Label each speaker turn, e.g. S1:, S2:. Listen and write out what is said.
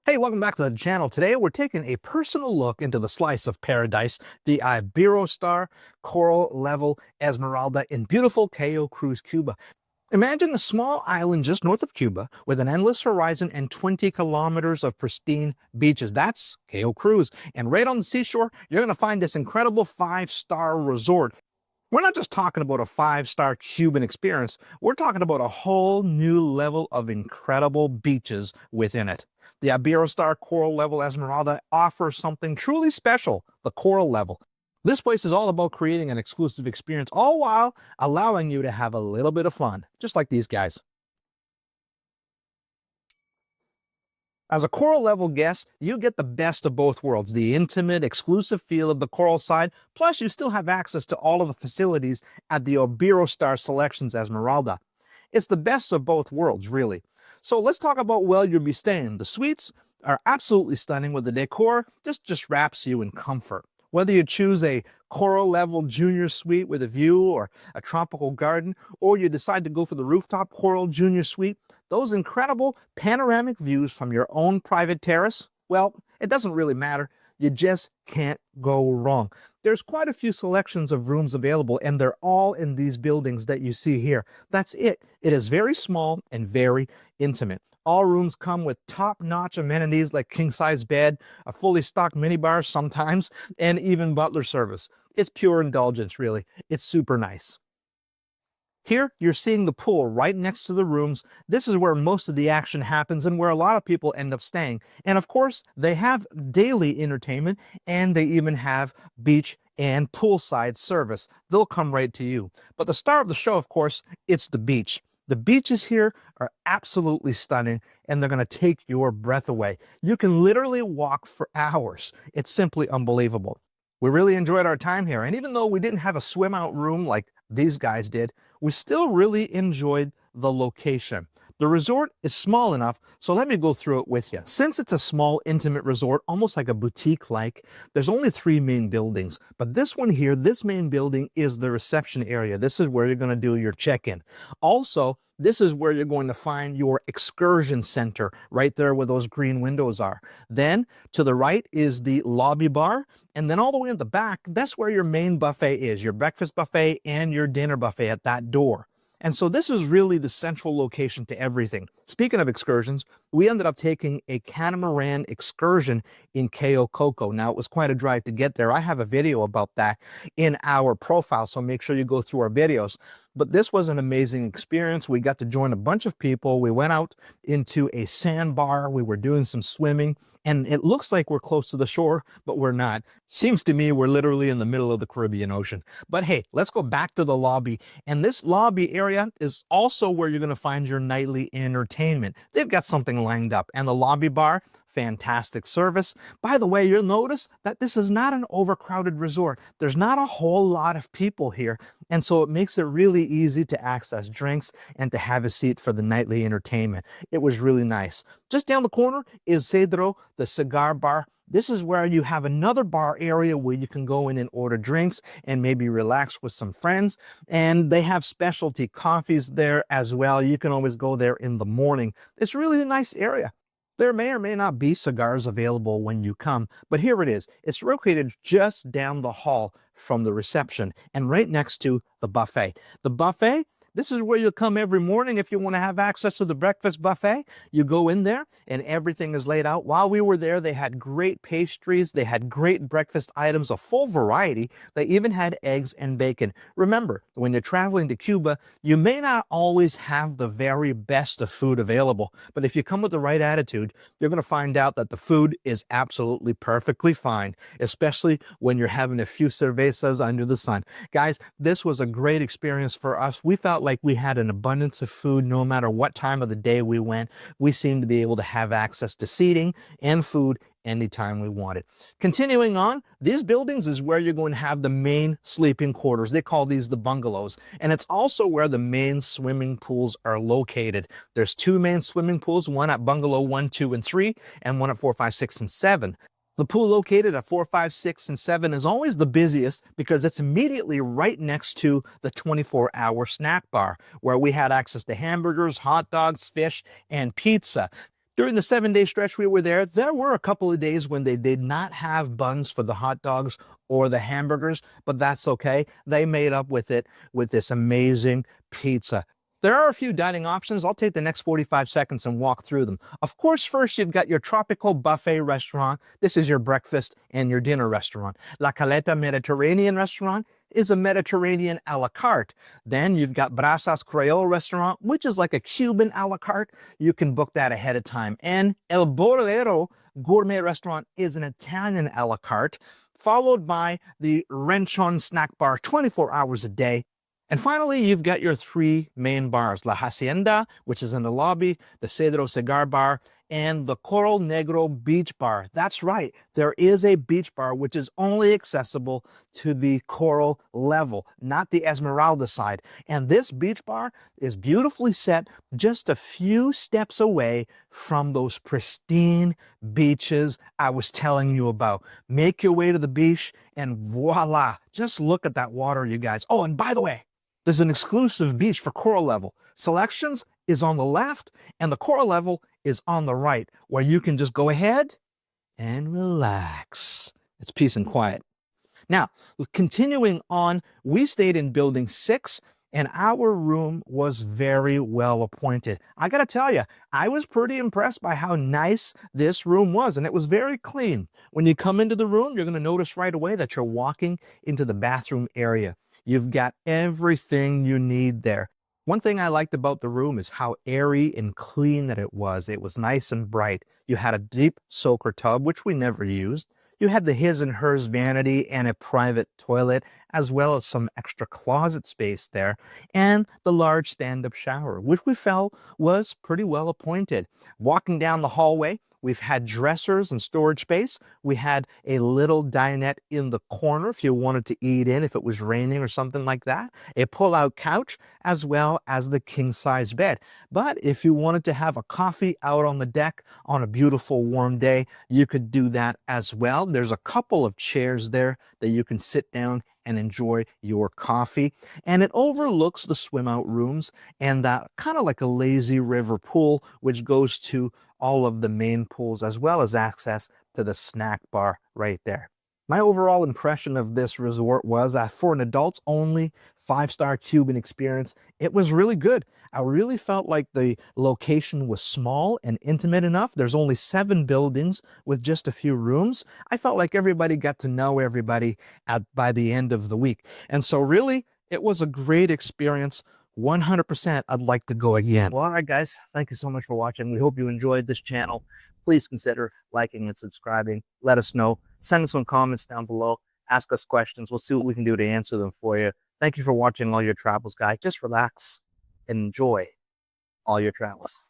S1: Hey, welcome back to the channel. Today we're taking a personal look into the slice of paradise, the Iberostar Coral Level Esmeralda in beautiful Cayo Cruz, Cuba. Imagine a small island just north of Cuba with an endless horizon and 20 kilometers of pristine beaches. That's Cayo Cruz. And right on the seashore, you're going to find this incredible five-star resort. We're not just talking about a five-star Cuban experience. We're talking about a whole new level of incredible beaches within it. The Iberostar Coral Level Esmeralda offers something truly special, the Coral Level. This place is all about creating an exclusive experience, all while allowing you to have a little bit of fun, just like these guys. As a Coral Level guest, you get the best of both worlds, the intimate, exclusive feel of the Coral side, plus you still have access to all of the facilities at the Iberostar Selections Esmeralda. It's the best of both worlds, really. So let's talk about where you'll be staying. The suites are absolutely stunning with the decor, just wraps you in comfort. Whether you choose a Coral Level Junior Suite with a view or a tropical garden, or you decide to go for the rooftop Coral Junior Suite, those incredible panoramic views from your own private terrace, well, it doesn't really matter. You just can't go wrong. There's quite a few selections of rooms available, and they're all in these buildings that you see here. That's it. It is very small and very intimate. All rooms come with top-notch amenities like king-size bed, a fully stocked minibar sometimes, and even butler service. It's pure indulgence, really. It's super nice. Here, you're seeing the pool right next to the rooms. This is where most of the action happens and where a lot of people end up staying. And of course, they have daily entertainment and they even have beach and poolside service. They'll come right to you. But the star of the show, of course, it's the beach. The beaches here are absolutely stunning and they're going to take your breath away. You can literally walk for hours. It's simply unbelievable. We really enjoyed our time here, and even though we didn't have a swim out room like these guys did, we still really enjoyed the location. The resort is small enough, so let me go through it with you. Since it's a small, intimate resort, almost like a boutique-like, there's only three main buildings. But this one here, this main building is the reception area. This is where you're going to do your check-in. Also, this is where you're going to find your excursion center, right there where those green windows are. Then, to the right is the lobby bar, and then all the way at the back, that's where your main buffet is, your breakfast buffet and your dinner buffet at that door. And so this is really the central location to everything. Speaking of excursions, we ended up taking a catamaran excursion in Cayo Coco. Now, it was quite a drive to get there. I have a video about that in our profile, so make sure you go through our videos. But this was an amazing experience. We got to join a bunch of people. We went out into a sandbar. We were doing some swimming, and it looks like we're close to the shore, but we're not. Seems to me we're literally in the middle of the Caribbean Ocean. But hey, let's go back to the lobby. And this lobby area is also where you're going to find your nightly entertainment. They've got something lined up. And the lobby bar, fantastic service. By the way, you'll notice that this is not an overcrowded resort. There's not a whole lot of people here. And so it makes it really easy to access drinks and to have a seat for the nightly entertainment. It was really nice. Just down the corner is Cedro, the cigar bar. This is where you have another bar area where you can go in and order drinks and maybe relax with some friends. And they have specialty coffees there as well. You can always go there in the morning. It's really a nice area. There may or may not be cigars available when you come, but here it is. It's located just down the hall from the reception and right next to the buffet. The buffet, this is where you'll come every morning if you want to have access to the breakfast buffet. You go in there and everything is laid out. While we were there, they had great pastries. They had great breakfast items, a full variety. They even had eggs and bacon. Remember, when you're traveling to Cuba, you may not always have the very best of food available, but if you come with the right attitude, you're going to find out that the food is absolutely perfectly fine, especially when you're having a few cervezas under the sun. Guys, this was a great experience for us. We felt like we had an abundance of food no matter what time of the day we went. We seemed to be able to have access to seating and food anytime we wanted. Continuing on, these buildings is where you're going to have the main sleeping quarters. They call these the bungalows. And it's also where the main swimming pools are located. There's two main swimming pools, one at bungalow 1, 2, and 3, and one at 4, 5, 6, and 7. The pool located at 4, 5, 6, and 7 is always the busiest because it's immediately right next to the 24-hour snack bar where we had access to hamburgers, hot dogs, fish, and pizza. During the 7-day stretch we were there were a couple of days when they did not have buns for the hot dogs or the hamburgers, but that's okay. They made up with it with this amazing pizza. There are a few dining options. I'll take the next 45 seconds and walk through them. Of course, first you've got your tropical buffet restaurant. This is your breakfast and your dinner restaurant. La Caleta Mediterranean restaurant is a Mediterranean a la carte. Then you've got Brasas Creole restaurant, which is like a Cuban a la carte. You can book that ahead of time. And El Bolero Gourmet restaurant is an Italian a la carte, followed by the Renchon snack bar 24 hours a day. And finally, you've got your three main bars, La Hacienda, which is in the lobby, the Cedro Cigar Bar, and the Coral Negro Beach Bar. That's right, there is a beach bar which is only accessible to the Coral level, not the Esmeralda side. And this beach bar is beautifully set just a few steps away from those pristine beaches I was telling you about. Make your way to the beach and voila, just look at that water, you guys. Oh, and by the way, there's an exclusive beach for Coral Level. Selections is on the left and the Coral Level is on the right, where you can just go ahead and relax. It's peace and quiet. Now, continuing on, we stayed in building 6 and our room was very well appointed. I gotta tell you, I was pretty impressed by how nice this room was, and it was very clean. When you come into the room, you're gonna notice right away that you're walking into the bathroom area. You've got everything you need there. One thing I liked about the room is how airy and clean that it was. It was nice and bright. You had a deep soaker tub, which we never used. You had the his and hers vanity and a private toilet, as well as some extra closet space there, and the large stand-up shower, which we felt was pretty well appointed. Walking down the hallway, we've had dressers and storage space. We had a little dinette in the corner if you wanted to eat in if it was raining or something like that. A pull-out couch, as well as the king-size bed. But if you wanted to have a coffee out on the deck on a beautiful warm day, you could do that as well. There's a couple of chairs there that you can sit down and enjoy your coffee. And it overlooks the swim out rooms and that kind of like a lazy river pool, which goes to all of the main pools, as well as access to the snack bar right there. My overall impression of this resort was for an adults only 5-star Cuban experience, it was really good. I really felt like the location was small and intimate enough. There's only 7 buildings with just a few rooms. I felt like everybody got to know everybody by the end of the week. And so really, it was a great experience. 100% I'd like to go again. Well, all right, guys, thank you so much for watching. We hope you enjoyed this channel. Please consider liking and subscribing. Let us know. Send us some comments down below. Ask us questions. We'll see what we can do to answer them for you. Thank you for watching all your travels, guys. Just relax and enjoy all your travels.